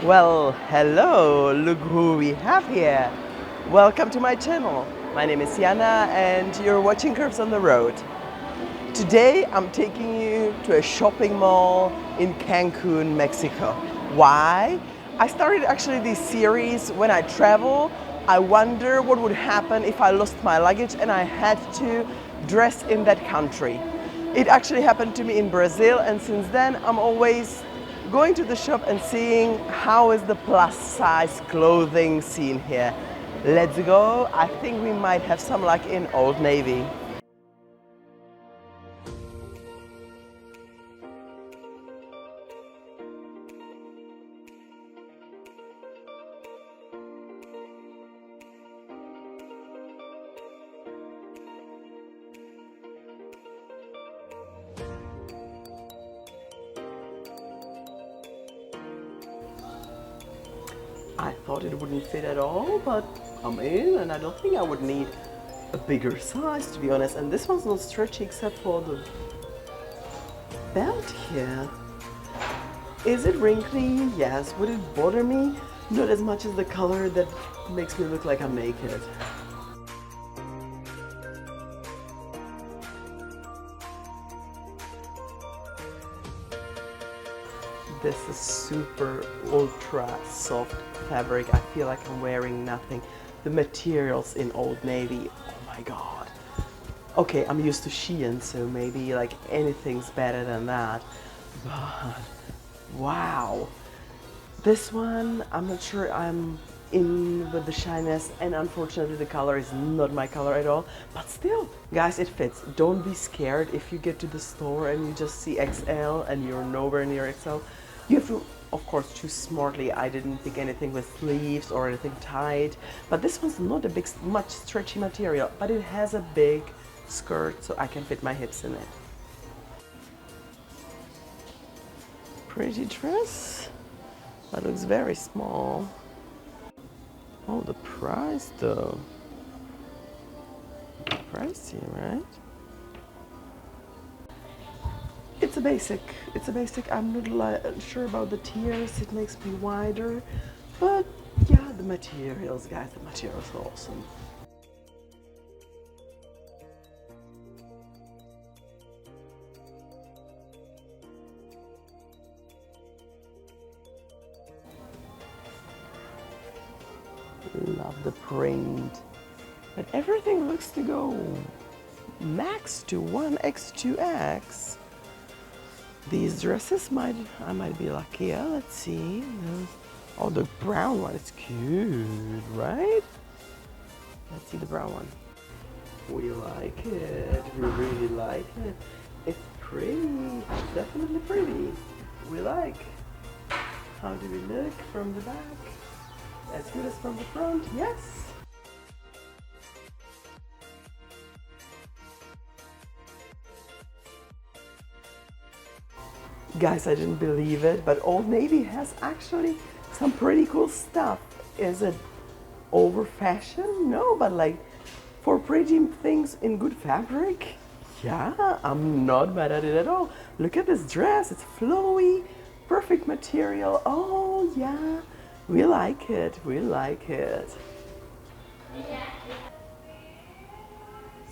Well, hello, look who we have here. Welcome to my channel. My name is Jana and you're watching Curves on the Road. Today I'm taking you to a shopping mall in Cancun, Mexico. Why? I started actually this series when I travel. I wonder what would happen if I lost my luggage and I had to dress in that country. It actually happened to me in Brazil, and since then I'm always going to the shop and seeing how is the plus size clothing scene here. Let's go. I think we might have some luck in Old Navy. I thought it wouldn't fit at all, but I'm in and I don't think I would need a bigger size, to be honest. And this one's not stretchy except for the belt here. Is it wrinkly? Yes. Would it bother me? Not as much as the color that makes me look like I'm naked. This is super ultra soft fabric. I feel like I'm wearing nothing. The materials in Old Navy, oh my god. Okay, I'm used to Shein, so maybe like anything's better than that. But wow. This one, I'm not sure I'm in with the shyness, and unfortunately the color is not my color at all, but still, guys, it fits. Don't be scared if you get to the store and you just see XL and you're nowhere near XL. You have to, of course, choose smartly. I didn't pick anything with sleeves or anything tight, but this one's not a big, much stretchy material, but it has a big skirt so I can fit my hips in it. Pretty dress, that looks very small. Oh, the price though. Pricey, right? It's a basic. It's a basic. I'm not sure about the tiers. It makes me wider. But yeah, the materials, guys, the materials are awesome. Love the print. But everything looks to go max to 1X, 2X. These dresses I might be lucky. Let's see. Oh, the brown one is cute, right? Let's see the brown one. We like it. We really like it. It's pretty. Definitely pretty. We like. How do we look from the back? As good as from the front? Yes. Guys, I didn't believe it, but Old Navy has actually some pretty cool stuff. Is it over fashion? No, but like for pretty things in good fabric, yeah, I'm not mad at it at all. Look at this dress, it's flowy, perfect material. Oh yeah, we like it, we like it.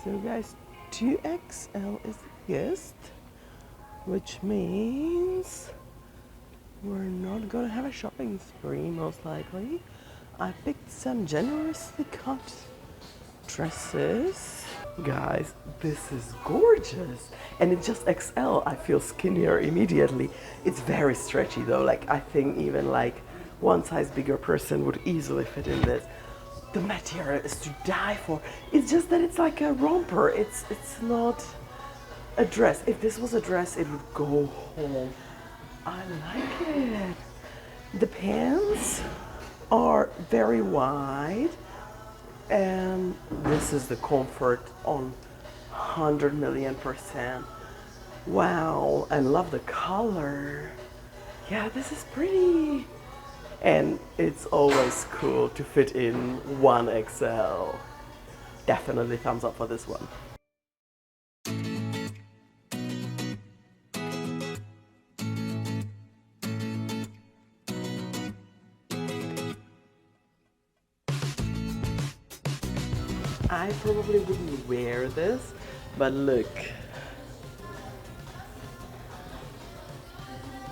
So guys, 2XL is the biggest, which means we're not gonna have a shopping spree, most likely. I picked some generously cut dresses. Guys, this is gorgeous. And it's just XL. I feel skinnier immediately. It's very stretchy though. Like, I think even like one size bigger person would easily fit in this. The material is to die for. It's just that it's like a romper. It's not a dress. If this was a dress, it would go home. I like it. The pants are very wide, and this is the comfort on 100 million%. Wow, I love the color. Yeah, this is pretty. And it's always cool to fit in 1XL. Definitely thumbs up for this one. I probably wouldn't wear this, but look.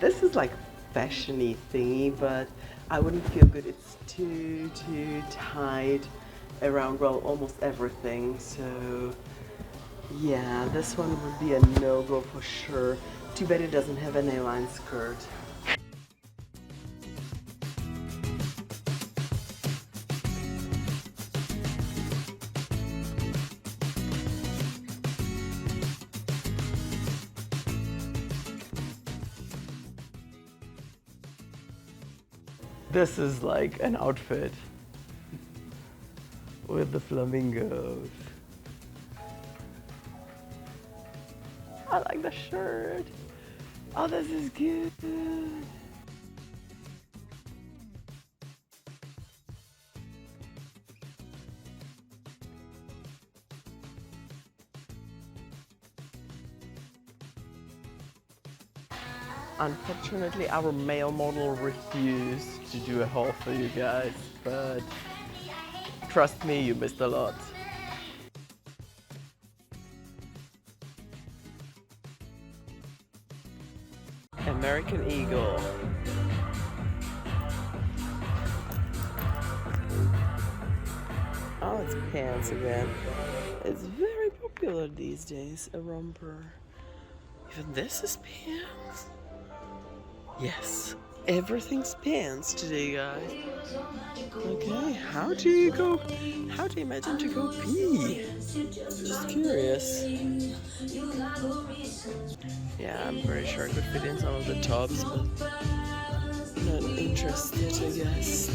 This is like fashiony thingy, but I wouldn't feel good. It's too tight around, well, almost everything. So yeah, this one would be a no-go for sure. Too bad it doesn't have an A-line skirt. This is like an outfit with the flamingos. I like the shirt. Oh, this is good. Unfortunately, our male model refused to do a haul for you guys, but trust me, you missed a lot. American Eagle. Oh, it's pants again. It's very popular these days, a romper. Even this is pants? Yes, everything's pants today, guys. Okay, how do you imagine to go pee? Just curious. Yeah, I'm pretty sure I could fit in some of the tops, but not interested, I guess.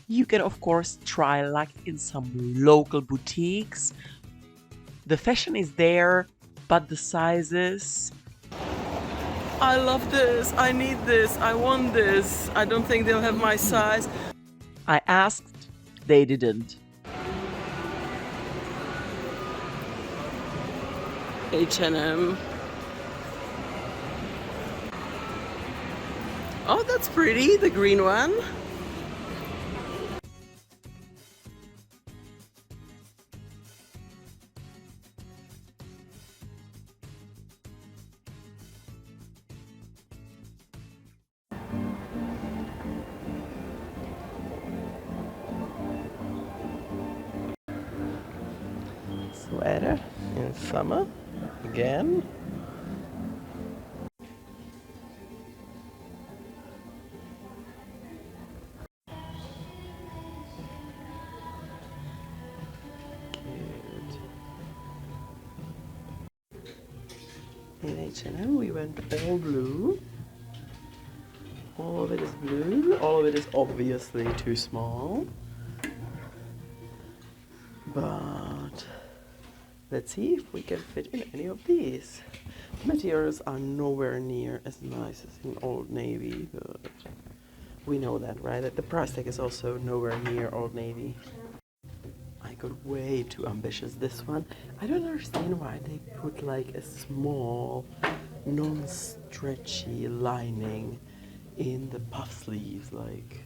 You can of course try luck in some local boutiques. The fashion is there, but the sizes. I love this, I need this, I want this. I don't think they'll have my size. I asked, they didn't. H&M. Oh, that's pretty, the green one. Sweater in summer again. Cute. In H&M we went all blue. All of it is blue. All of it is obviously too small. But let's see if we can fit in any of these. The materials are nowhere near as nice as in Old Navy, but we know that, right? That the price tag is also nowhere near Old Navy. I got way too ambitious this one. I don't understand why they put like a small, non-stretchy lining in the puff sleeves. Like,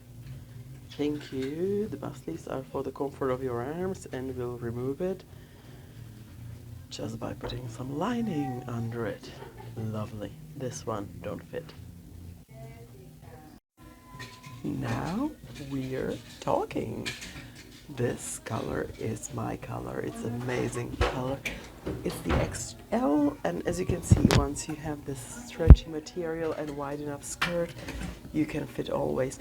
thank you. The puff sleeves are for the comfort of your arms, and we'll remove it just by putting some lining under it. Lovely. This one don't fit. Now we're talking. This color is my color. It's amazing color. It's the XL, and as you can see, once you have this stretchy material and wide enough skirt, you can fit always.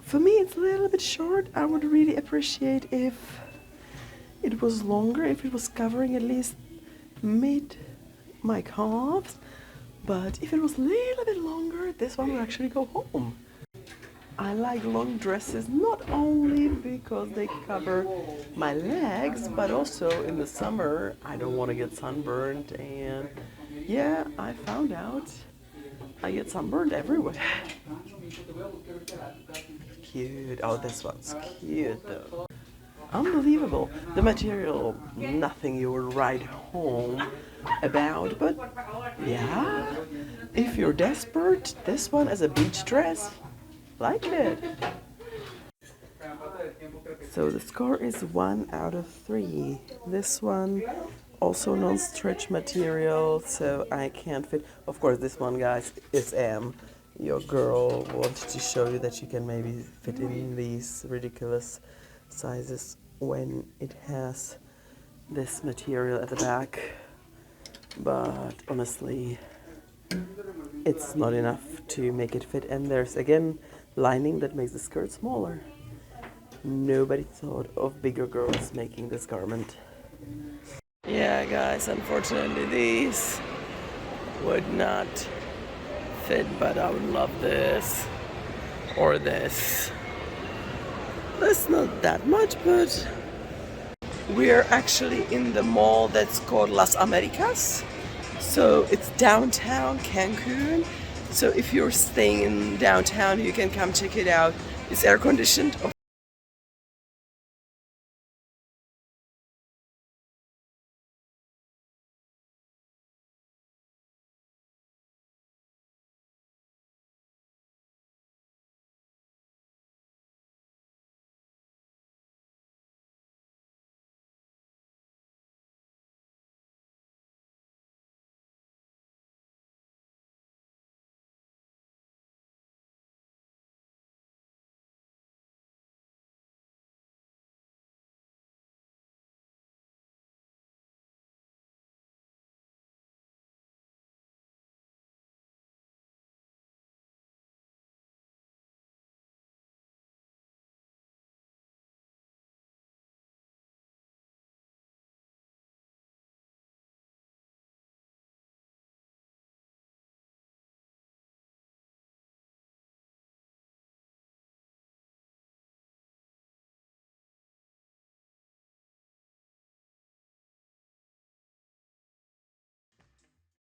For me, it's a little bit short. I would really appreciate if it was longer, if it was covering at least mid my calves. But if it was a little bit longer, this one would actually go home. I like long dresses not only because they cover my legs, but also in the summer I don't want to get sunburned. And yeah, I found out I get sunburned everywhere. Cute. Oh, this one's cute though. Unbelievable. The material, nothing you will write home about, but yeah, if you're desperate, this one as a beach dress, like it. So the score is 1 out of 3. This one also non-stretch material, so I can't fit. Of course, this one, guys, is M. Your girl wanted to show you that you can maybe fit in these ridiculous sizes when it has this material at the back. But honestly, it's not enough to make it fit. And there's again lining that makes the skirt smaller. Nobody thought of bigger girls making this garment. Yeah, guys, unfortunately these would not fit, but I would love this or this. That's not that much, but we're actually in the mall that's called Las Americas. So it's downtown Cancun. So if you're staying in downtown, you can come check it out. It's air conditioned.